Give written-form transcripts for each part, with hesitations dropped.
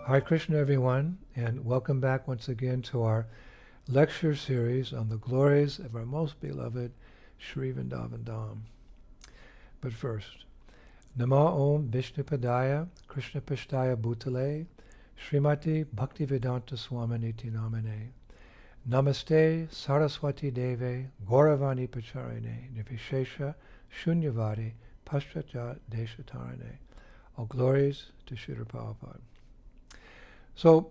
Hare Krishna, everyone, and welcome back once again to our lecture series on the glories of our most beloved Sri Vrindavan Dham. But first, Nama Om Vishnupadaya Krishna Pashtaya Bhutale Srimati Bhaktivedanta Swaminiti Namane Namaste Saraswati Deve Gauravani Pacharine Nirvishesha Shunyavadi Paschatya Deshatarane. All glories to Srila Prabhupada. So,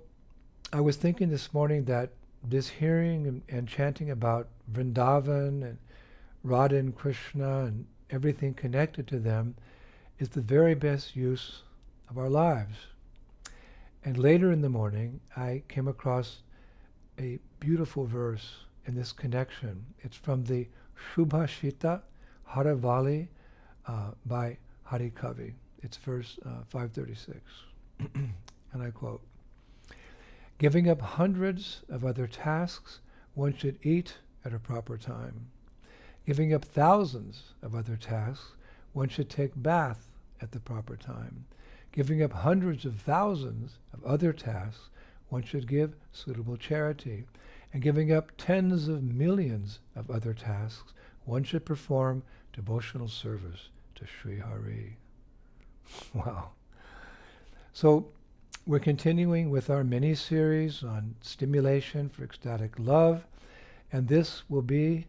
I was thinking this morning that this hearing and chanting about Vrindavan and Radha and Krishna and everything connected to them is the very best use of our lives. And later in the morning, I came across a beautiful verse in this connection. It's from the Shubhashita Haravali by Hari Kavi. It's verse 536. And I quote, "Giving up hundreds of other tasks, one should eat at a proper time. Giving up thousands of other tasks, one should take bath at the proper time. Giving up hundreds of thousands of other tasks, one should give suitable charity. And giving up tens of millions of other tasks, one should perform devotional service to Sri Hari." Wow. So, we're continuing with our mini-series on stimulation for ecstatic love, and this will be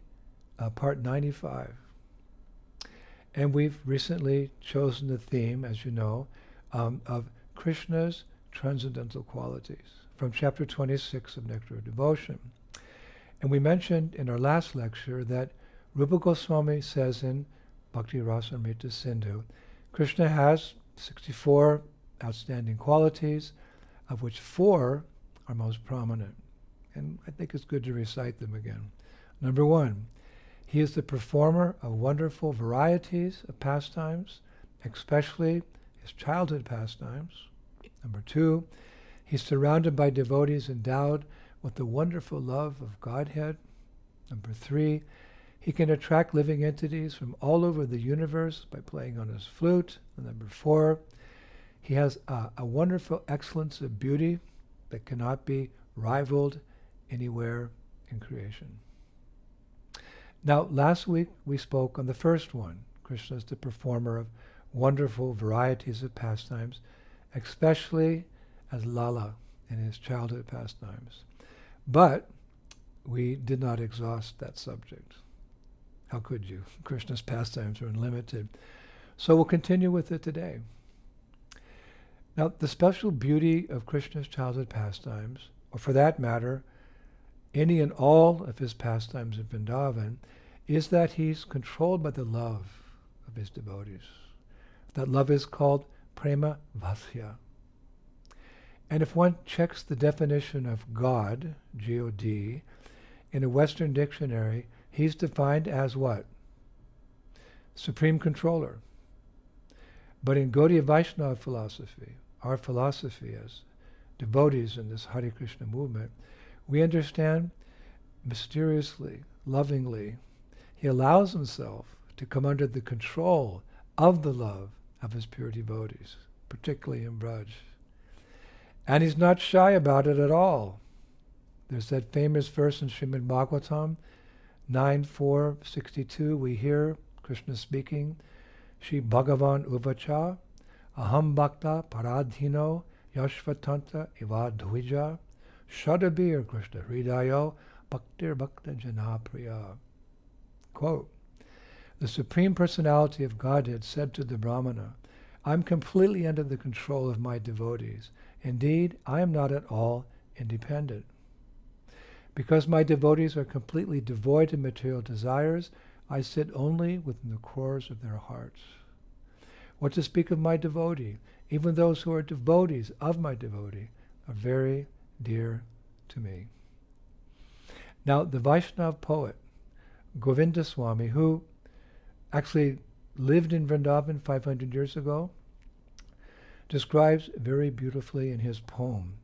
part 95. And we've recently chosen the theme, as you know, of Krishna's transcendental qualities from chapter 26 of Nectar of Devotion. And we mentioned in our last lecture that Rupa Goswami says in Bhakti Rasamrita Sindhu, Krishna has 64 outstanding qualities, of which 4 are most prominent. And I think it's good to recite them again. Number 1, he is the performer of wonderful varieties of pastimes, especially his childhood pastimes. Number 2, he's surrounded by devotees endowed with the wonderful love of Godhead. Number 3, he can attract living entities from all over the universe by playing on his flute. And number 4, he has a wonderful excellence of beauty that cannot be rivaled anywhere in creation. Now, last week we spoke on the first one. Krishna is the performer of wonderful varieties of pastimes, especially as Lala in his childhood pastimes. But we did not exhaust that subject. How could you? Krishna's pastimes are unlimited. So we'll continue with it today. Now, the special beauty of Krishna's childhood pastimes, or for that matter, any and all of his pastimes in Vrindavan, is that he's controlled by the love of his devotees. That love is called prema vasya. And if one checks the definition of God, G-O-D, in a Western dictionary, he's defined as what? Supreme controller. But in Gaudiya Vaishnava philosophy, our philosophy as devotees in this Hare Krishna movement, we understand mysteriously, lovingly, he allows himself to come under the control of the love of his pure devotees, particularly in Braj. And he's not shy about it at all. There's that famous verse in Srimad Bhagavatam, 9.4.62, we hear Krishna speaking, Shri Bhagavan Uvacha, Aham Bhakta Paradhino Yashvatanta Iva Dvija, Shadabir Krishna Hridayo Bhaktir Bhakta Janapriya. Quote, the Supreme Personality of Godhead said to the Brahmana, I'm completely under the control of my devotees. Indeed, I am not at all independent. Because my devotees are completely devoid of material desires, I sit only within the cores of their hearts. What to speak of my devotee? Even those who are devotees of my devotee are very dear to me. Now, the Vaishnava poet, Govinda Swami, who actually lived in Vrindavan 500 years ago, describes very beautifully in his poem,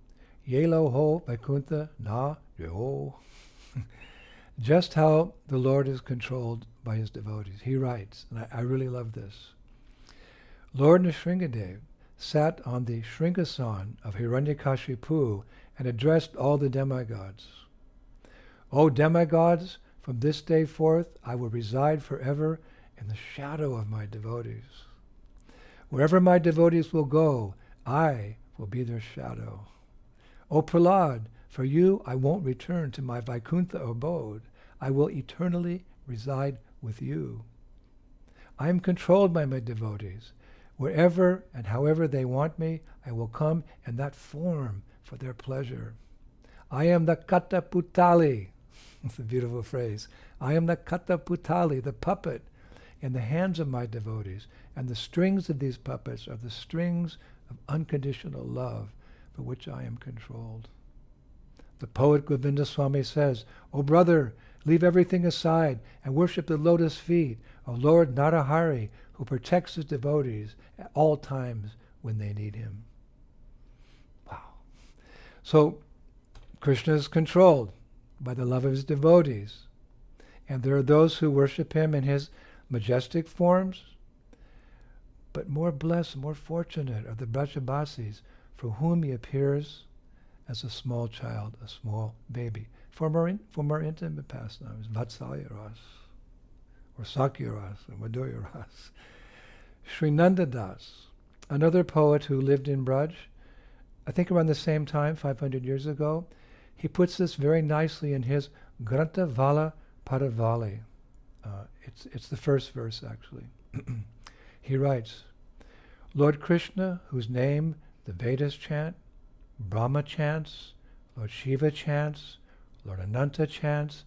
Yelo ho Vaikuntha na yo, just how the Lord is controlled by his devotees. He writes, and I really love this, Lord Nrsingadev sat on the Shringasan of Hiranyakashipu and addressed all the demigods. O demigods, from this day forth I will reside forever in the shadow of my devotees. Wherever my devotees will go, I will be their shadow. O Prahlad, for you I won't return to my Vaikuntha abode. I will eternally reside with you. I am controlled by my devotees. Wherever and however they want me, I will come in that form for their pleasure. I am the Kataputali. It's a beautiful phrase. I am the Kataputali, the puppet, in the hands of my devotees. And the strings of these puppets are the strings of unconditional love for which I am controlled. The poet Govinda Swami says, O brother, leave everything aside and worship the lotus feet of Lord Narahari, who protects his devotees at all times when they need him. Wow. So Krishna is controlled by the love of his devotees. And there are those who worship him in his majestic forms, but more blessed, more fortunate are the Brajabasis, for whom he appears as a small child, a small baby. For more intimate pastimes, Vatsalya Ras, or Sakya Ras, or Madhurya Ras. Sri Nandadas, another poet who lived in Braj, I think around the same time, 500 years ago, he puts this very nicely in his Granta Vala Paravali. It's the first verse, actually. He writes, Lord Krishna, whose name the Vedas chant, Brahma chants, Lord Shiva chants, Lord Ananta chants,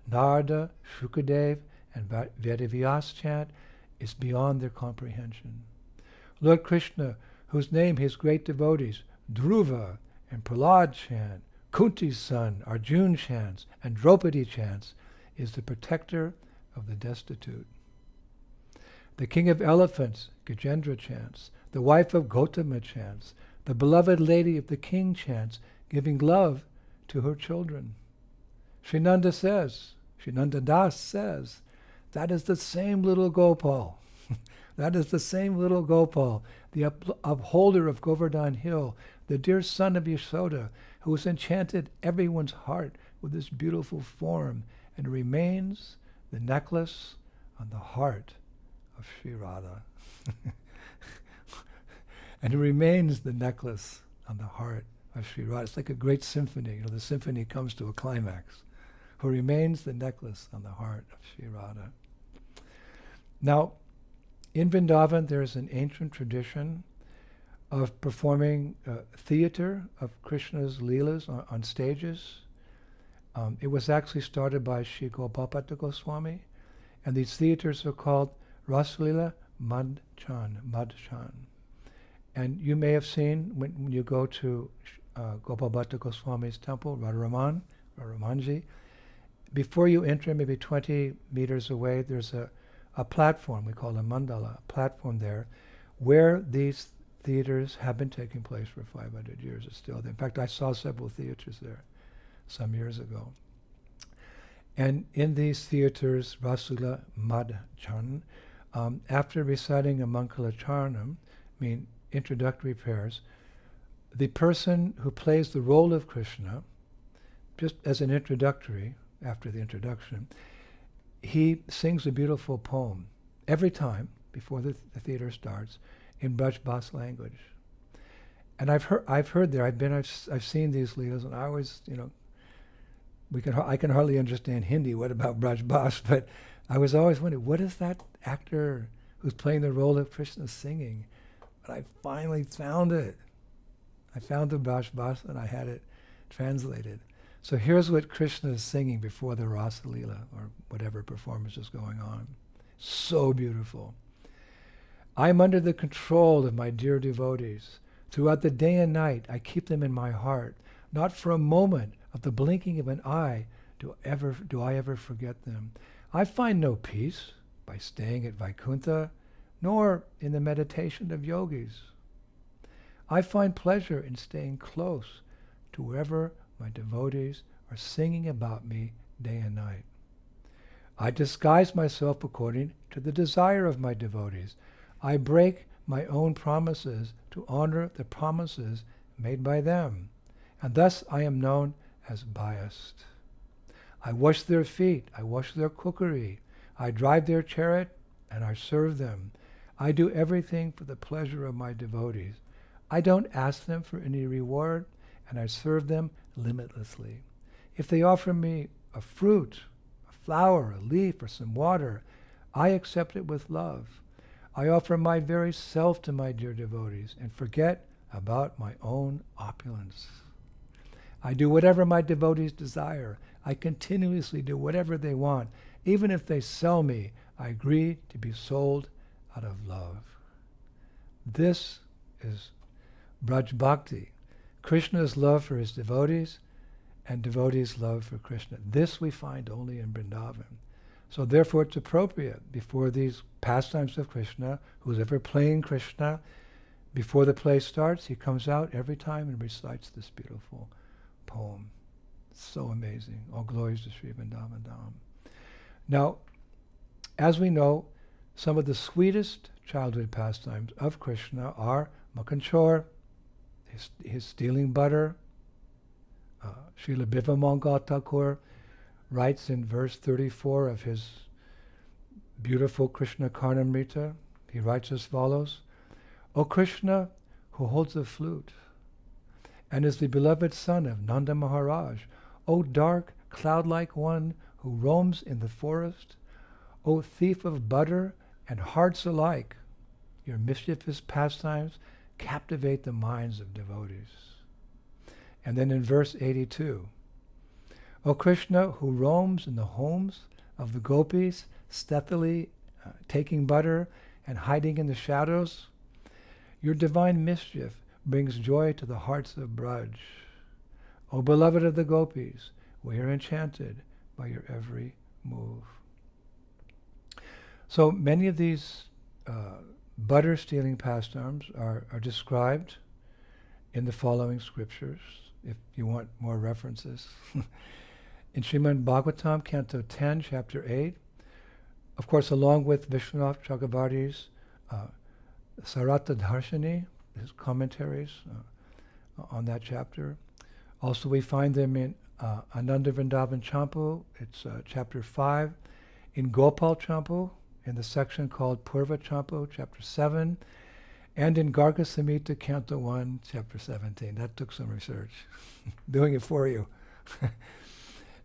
Narada, Shukadev, and Vedavyas chant, is beyond their comprehension. Lord Krishna, whose name his great devotees, Dhruva and Prahlad chant, Kunti's son, Arjun chants, and Draupadi chants, is the protector of the destitute. The king of elephants, Gajendra chants, the wife of Gautama chants, the beloved lady of the king chants, giving love to her children. Sri Nanda Das says, that is the same little Gopal. That is the same little Gopal, the upholder of Govardhan Hill, the dear son of Yashoda, who has enchanted everyone's heart with this beautiful form and remains the necklace on the heart of Sri Radha. And it remains the necklace on the heart of Sri Radha. It's like a great symphony. The symphony comes to a climax. Who remains the necklace on the heart of Sri Radha. Now, in Vrindavan, there is an ancient tradition of performing theater of Krishna's Leelas on stages. It was actually started by Sri Gopalpata Goswami, and these theaters are called Rasalila Madchan. And you may have seen when you go to Gopalbhatta Goswami's temple, Radharamanji, before you enter, maybe 20 meters away, there's a platform, we call a mandala, a platform there, where these theaters have been taking place for 500 years. It's still there. In fact, I saw several theaters there some years ago. And in these theaters, Rasula Madchan, after reciting a Mangala Charanam, introductory prayers, the person who plays the role of Krishna, just as an introductory, after the introduction, he sings a beautiful poem every time before the theater starts in Braj Bas language. And I've heard there. I've seen these leelas, and I always, I can hardly understand Hindi. What about Braj Bas? But I was always wondering, what is that actor who's playing the role of Krishna singing? But I finally found it. I found the Braj Bas and I had it translated. So here's what Krishna is singing before the Rasa Leela, or whatever performance is going on. So beautiful. I am under the control of my dear devotees. Throughout the day and night, I keep them in my heart. Not for a moment of the blinking of an eye do I ever forget them. I find no peace by staying at Vaikuntha, nor in the meditation of yogis. I find pleasure in staying close to wherever my devotees are singing about me day and night. I disguise myself according to the desire of my devotees. I break my own promises to honor the promises made by them, and thus I am known as biased. I wash their feet, I wash their cookery, I drive their chariot, and I serve them. I do everything for the pleasure of my devotees. I don't ask them for any reward, and I serve them limitlessly. If they offer me a fruit, a flower, a leaf, or some water, I accept it with love. I offer my very self to my dear devotees and forget about my own opulence. I do whatever my devotees desire. I continuously do whatever they want. Even if they sell me, I agree to be sold out of love. This is Braj Bhakti, Krishna's love for his devotees and devotees' love for Krishna. This we find only in Vrindavan. So therefore it's appropriate before these pastimes of Krishna, who's ever playing Krishna, before the play starts, he comes out every time and recites this beautiful poem. So amazing. All glories to Sri Vrindavan Dham. Now, as we know, some of the sweetest childhood pastimes of Krishna are Makanchor, his stealing butter. Srila Bivamangal Thakur writes in verse 34 of his beautiful Krishna Karnamrita, he writes as follows, O Krishna, who holds a flute, and is the beloved son of Nanda Maharaj, O dark, cloud-like one who roams in the forest, O thief of butter and hearts alike, your mischievous pastimes captivate the minds of devotees. And then in verse 82, O Krishna, who roams in the homes of the gopis, stealthily taking butter and hiding in the shadows, your divine mischief brings joy to the hearts of Braj. O beloved of the gopis, we are enchanted by your every move. So many of these butter-stealing pastimes are described in the following scriptures, if you want more references. In Srimad Bhagavatam, Canto 10, Chapter 8, of course, along with Vishwanath Chakravarti's Sarata Dharshani, his commentaries on that chapter. Also, we find them in Ananda Vrindavan Champu, it's Chapter 5, in Gopal Champu, in the section called Purva Champu, Chapter 7, and in Garga Samhita, Canto 1, Chapter 17. That took some research, doing it for you.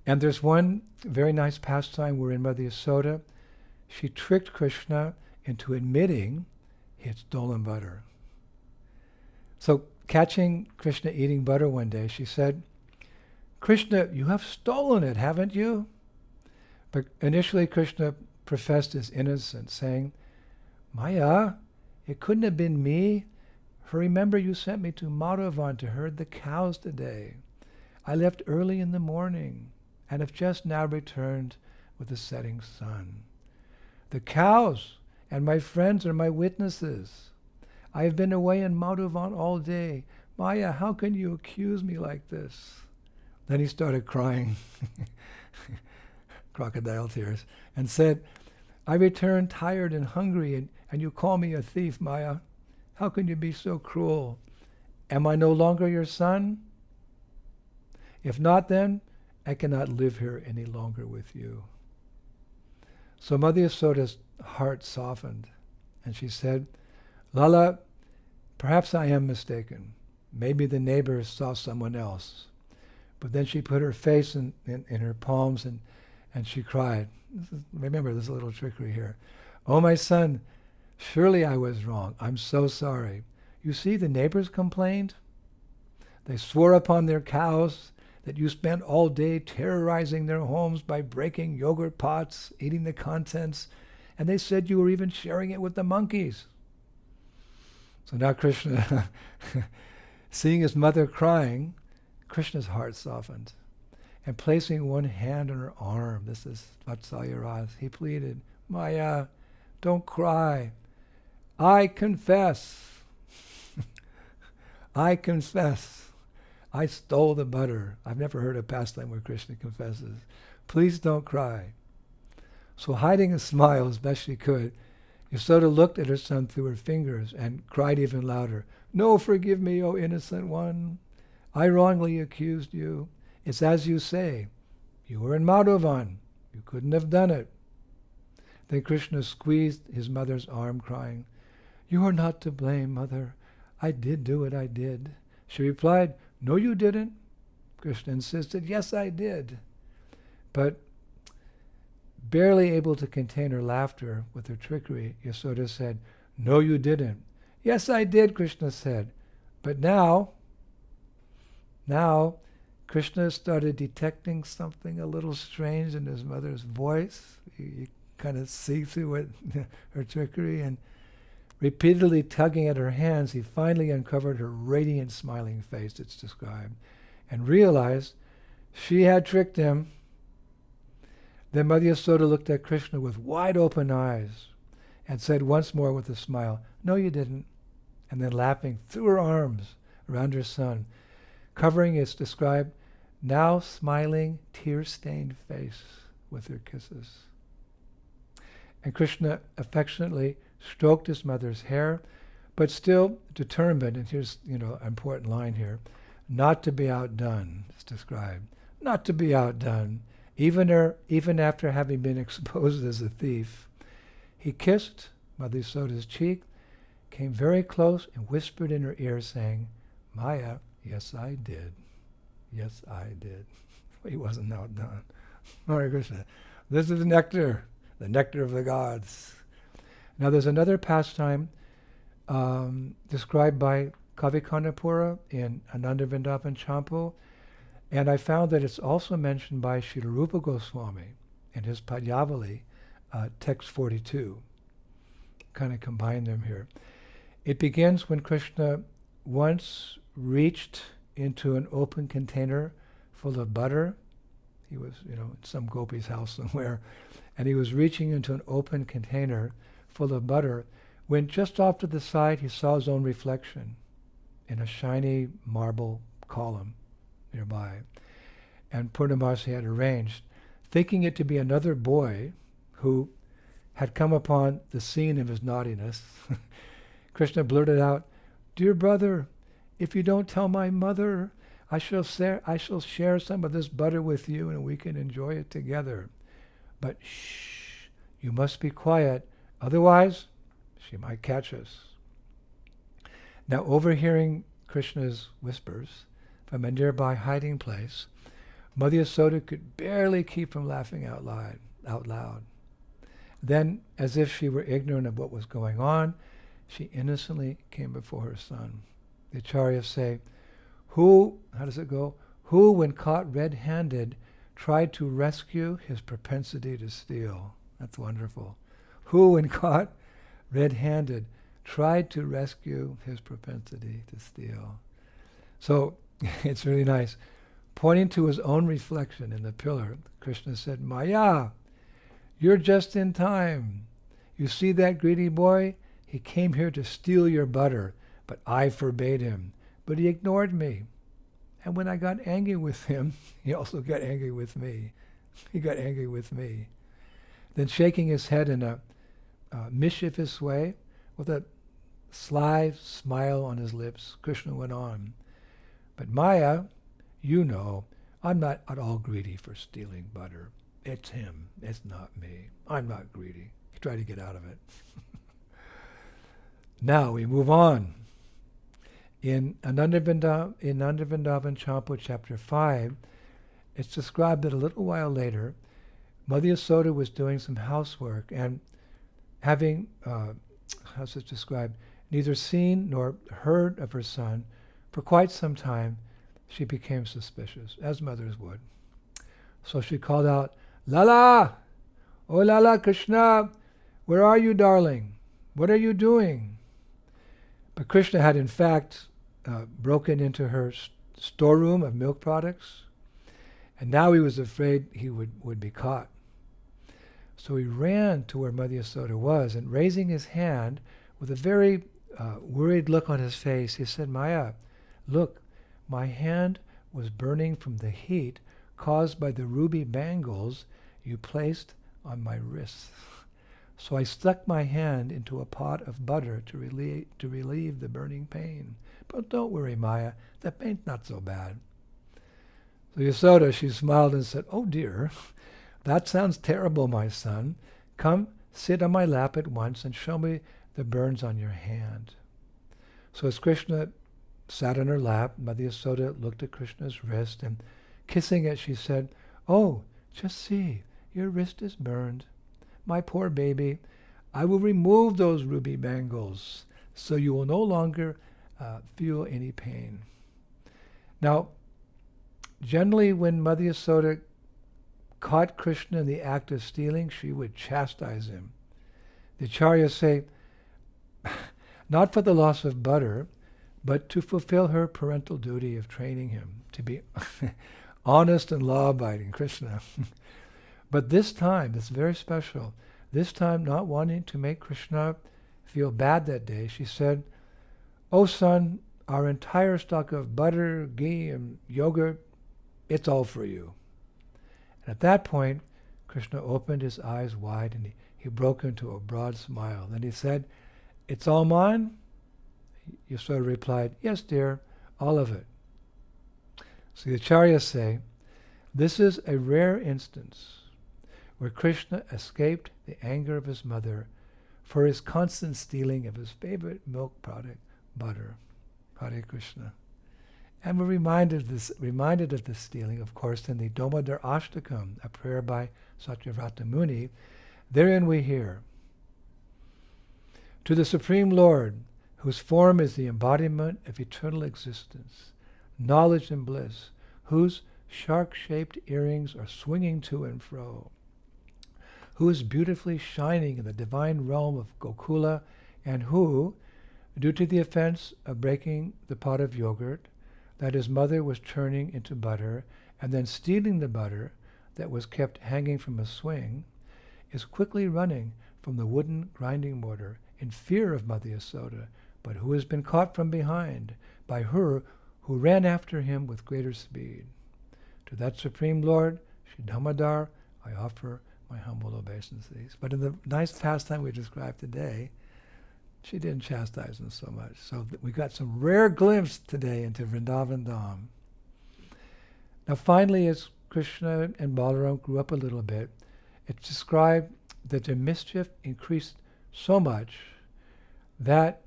And there's one very nice pastime wherein Mother Yasoda, she tricked Krishna into admitting he had stolen butter. So catching Krishna eating butter one day, she said, Krishna, you have stolen it, haven't you? But initially Krishna professed his innocence, saying, Maya, it couldn't have been me. For remember you sent me to Madhavan to herd the cows today. I left early in the morning and have just now returned with the setting sun. The cows and my friends are my witnesses. I have been away in Madhavan all day. Maya, how can you accuse me like this? Then he started crying, crocodile tears, and said, I returned tired and hungry, and you call me a thief, Maya. How can you be so cruel? Am I no longer your son? If not, then I cannot live here any longer with you. So Mother Yasoda's heart softened, and she said, Lala, perhaps I am mistaken. Maybe the neighbors saw someone else. But then she put her face in her palms and she cried. Remember, there's a little trickery here. Oh, my son, surely I was wrong. I'm so sorry. You see, the neighbors complained. They swore upon their cows that you spent all day terrorizing their homes by breaking yogurt pots, eating the contents, and they said you were even sharing it with the monkeys. So now Krishna, seeing his mother crying, Krishna's heart softened. And placing one hand on her arm, this is Vatsalya Ras, he pleaded, Maya, don't cry. I confess. I confess. I stole the butter. I've never heard a pastime where Krishna confesses. Please don't cry. So hiding a smile as best she could, Yasoda looked at her son through her fingers and cried even louder, "No, forgive me, O innocent one. I wrongly accused you. It's as you say. You were in Madhavan. You couldn't have done it." Then Krishna squeezed his mother's arm, crying, "You are not to blame, mother. I did do it, I did." She replied, "No, you didn't." Krishna insisted, "Yes, I did." But barely able to contain her laughter with her trickery, Yasoda said, "No, you didn't." "Yes, I did," Krishna said. But now, Krishna started detecting something a little strange in his mother's voice. You kind of see through it, her trickery, and repeatedly tugging at her hands, he finally uncovered her radiant, smiling face, it's described, and realized she had tricked him. Then Mother Yasoda looked at Krishna with wide open eyes and said once more with a smile, "No, you didn't," and then laughing threw her arms around her son, covering his described, now smiling, tear-stained face with her kisses. And Krishna affectionately stroked his mother's hair, but still determined, and here's an important line here, not to be outdone, it's described, not to be outdone. Even after having been exposed as a thief, he kissed Mother Yasoda's cheek, came very close and whispered in her ear, saying, "Maya, yes, I did. Yes, I did." He wasn't outdone. Hare Krishna. This is the nectar of the gods. Now there's another pastime described by Kavi Kanapura in Ananda Vrindavan Champu, and I found that it's also mentioned by Srila Rupa Goswami in his Padyavali, text 42. Kind of combine them here. It begins when Krishna once reached into an open container full of butter. He was, in some gopi's house somewhere, and he was reaching into an open container full of butter when just off to the side he saw his own reflection in a shiny marble column nearby. And Purnamasi had arranged, thinking it to be another boy who had come upon the scene of his naughtiness. Krishna blurted out, "Dear brother, if you don't tell my mother, I shall share some of this butter with you and we can enjoy it together. But shh, you must be quiet, otherwise she might catch us." Now, overhearing Krishna's whispers from a nearby hiding place, Mother Yasoda could barely keep from laughing out loud. Then, as if she were ignorant of what was going on, she innocently came before her son. The acharyas say, how does it go? Who, when caught red-handed, tried to rescue his propensity to steal. That's wonderful. Who, when caught red-handed, tried to rescue his propensity to steal. So, it's really nice. Pointing to his own reflection in the pillar, Krishna said, "Maya, you're just in time. You see that greedy boy? He came here to steal your butter, but I forbade him. But he ignored me. And when I got angry with him, he also got angry with me. He got angry with me." Then shaking his head in a mischievous way, with a sly smile on his lips, Krishna went on, "But Maya, I'm not at all greedy for stealing butter. It's him, it's not me. I'm not greedy." He tried to get out of it. Now we move on. In Ananda Vrindavan Champu chapter 5, it's described that a little while later, Mother Yasoda was doing some housework and having, how's it described, neither seen nor heard of her son for quite some time, she became suspicious, as mothers would. So she called out, "Lala! Oh Lala Krishna, where are you, darling? What are you doing?" But Krishna had in fact broken into her storeroom of milk products, and now he was afraid he would be caught. So he ran to where Mother Yasoda was, and raising his hand with a very worried look on his face, he said, "Maya, look, my hand was burning from the heat caused by the ruby bangles you placed on my wrists." So I stuck my hand into a pot of butter to relieve the burning pain. But don't worry, Maya, the pain's not so bad. So Yasoda, she smiled and said, "Oh dear, that sounds terrible, my son. Come, sit on my lap at once and show me the burns on your hand." So as Krishna sat on her lap, Mother Yasoda looked at Krishna's wrist and kissing it, she said, "Oh, just see, your wrist is burned. My poor baby, I will remove those ruby bangles so you will no longer feel any pain." Now, generally when Mother Yasoda caught Krishna in the act of stealing, she would chastise him. The acharyas say, not for the loss of butter, but to fulfill her parental duty of training him to be honest and law-abiding, Krishna. But this time, it's very special, this time not wanting to make Krishna feel bad that day, she said, "Oh son, our entire stock of butter, ghee, and yogurt, it's all for you." And at that point, Krishna opened his eyes wide and he broke into a broad smile. Then he said, "It's all mine?" Yasoda replied, "Yes, dear, all of it." So the acharyas say, this is a rare instance where Krishna escaped the anger of his mother for his constant stealing of his favorite milk product, butter. Hare Krishna. And we're reminded of this stealing, of course, in the Damodar Ashtakam, a prayer by Satyavrata Muni. Therein we hear, "To the Supreme Lord, whose form is the embodiment of eternal existence, knowledge and bliss, whose shark-shaped earrings are swinging to and fro, who is beautifully shining in the divine realm of Gokula, and who, due to the offense of breaking the pot of yogurt that his mother was turning into butter, and then stealing the butter that was kept hanging from a swing, is quickly running from the wooden grinding mortar in fear of Mother Yasoda, but who has been caught from behind by her who ran after him with greater speed. To that Supreme Lord, Shri Damodar, I offer my humble obeisances." But in the nice pastime we described today, she didn't chastise him so much. So we got some rare glimpse today into Vrindavan Dham. Now finally, as Krishna and Balaram grew up a little bit, it's described that their mischief increased so much that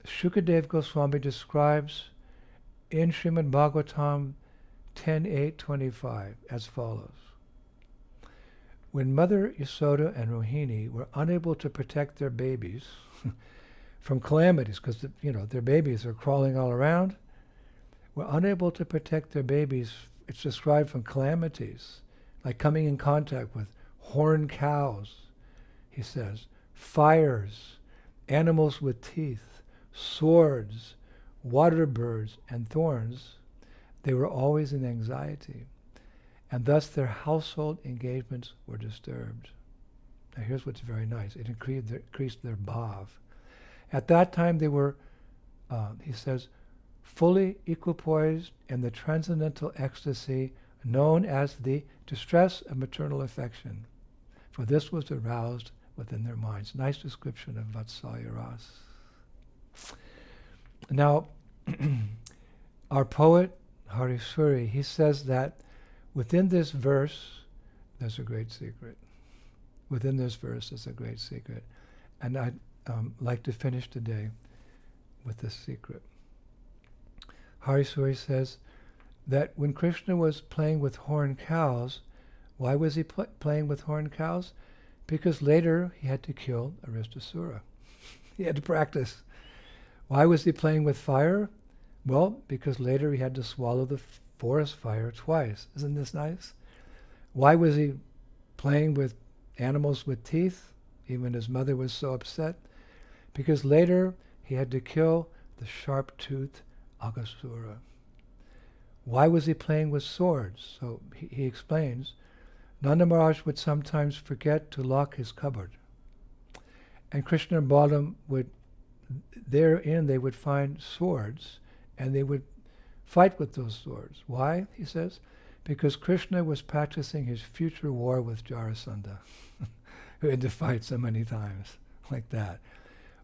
Shukadev Goswami describes in Srimad Bhagavatam 10.8.25 as follows. When Mother Yasoda and Rohini were unable to protect their babies from calamities, because their babies are crawling all around, were unable to protect their babies, it's described from calamities, like coming in contact with horned cows, he says, fires, animals with teeth, swords, water birds, and thorns. They were always in anxiety, and thus their household engagements were disturbed. Now here's what's very nice. It increased their bhav. At that time they were, he says, fully equipoised in the transcendental ecstasy known as the distress of maternal affection, for this was aroused within their minds. Nice description of Vatsalya Ras. Now, our poet, Harisuri, he says that within this verse, there's a great secret. Within this verse is a great secret. And I'd like to finish today with this secret. Harisuri says that when Krishna was playing with horned cows, why was he playing with horned cows? Because later he had to kill Aristasura. He had to practice. Why was he playing with fire? Well, because later he had to swallow the forest fire twice. Isn't this nice? Why was he playing with animals with teeth, even his mother was so upset? Because later he had to kill the sharp-toothed Aghasura. Why was he playing with swords? So he explains, Nanda Maharaj would sometimes forget to lock his cupboard. And Krishna and Balaram would, therein they would find swords, and they would fight with those swords. Why, he says? Because Krishna was practicing his future war with Jarasandha. who had to fight so many times like that.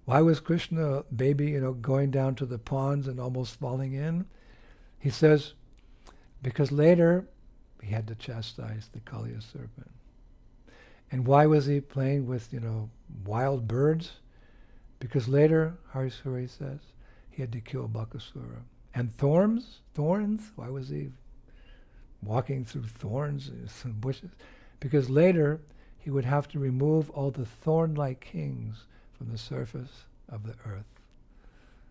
Why was Krishna, a baby, going down to the ponds and almost falling in? He says, because later he had to chastise the Kaliya serpent. And why was he playing with, wild birds? Because later, Harisuri says, he had to kill Bakasura. And thorns? Why was he walking through thorns and bushes? Because later, he would have to remove all the thorn-like kings from the surface of the earth.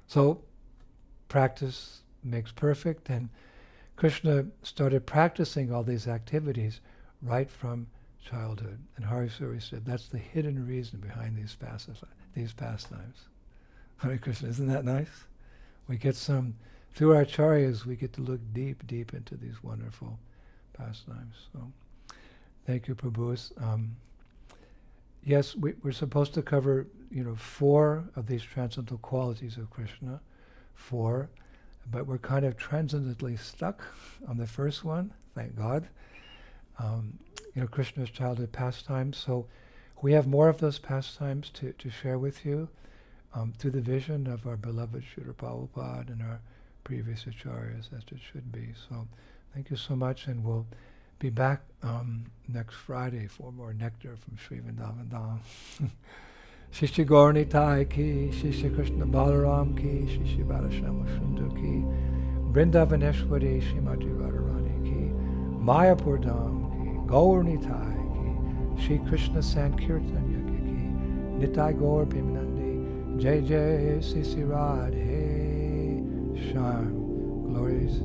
So, practice makes perfect, and Krishna started practicing all these activities right from childhood. And Harisuri said, that's the hidden reason behind these pastimes. Hare Krishna, isn't that nice? We get through our acharyas, we get to look deep, deep into these wonderful pastimes. So, thank you, Prabhus. Yes, we're supposed to cover, 4 of these transcendental qualities of Krishna, 4, but we're kind of transcendently stuck on the first one, thank God. Krishna's childhood pastimes. So we have more of those pastimes to share with you through the vision of our beloved Srila Prabhupada and our previous acharyas, as it should be. So thank you so much, and we'll be back next Friday for more nectar from Sri Vrindavan Dham. Shishya Gauranitai ki, Shishya Krishna Balaram ki, Shishya Balashama Sundar ki, Vrindavaneshwari Shrimati Radharani ki, Mayapur Dham ki, Gauranitai ki, Shri Krishna Sankirtan Yagya ki, Nitai Gaur Pimanandi, Jai Jai Sisi Radhe Shyam. Glories